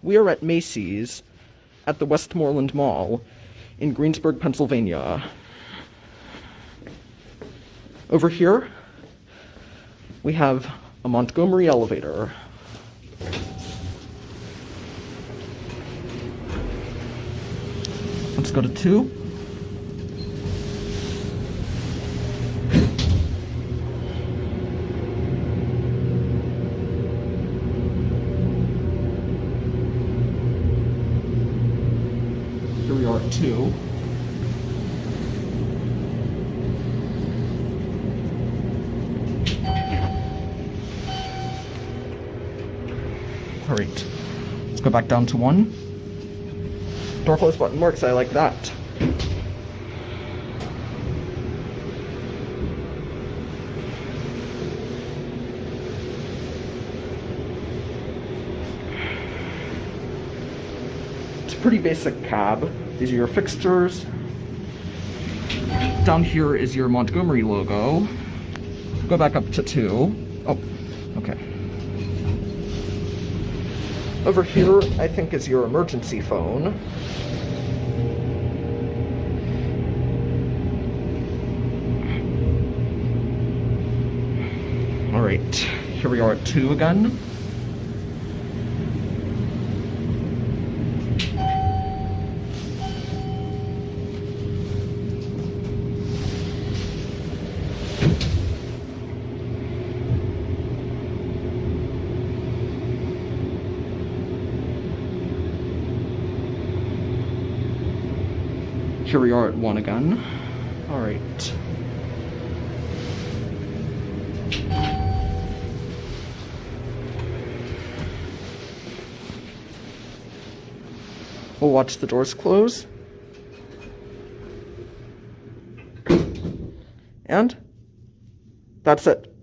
We are at Macy's at the Westmoreland Mall in Greensburg, Pennsylvania. Over here, we have a Montgomery elevator. Let's go to 2. Here we are at 2. All right, let's go back down to 1. Door close button works, I like that. It's a pretty basic cab. These are your fixtures. Down here is your Montgomery logo. Go back up to 2. Oh, okay. Over here, I think, is your emergency phone. All right, here we are at 2 again. Here we are at 1 again. All right. We'll watch the doors close. And that's it.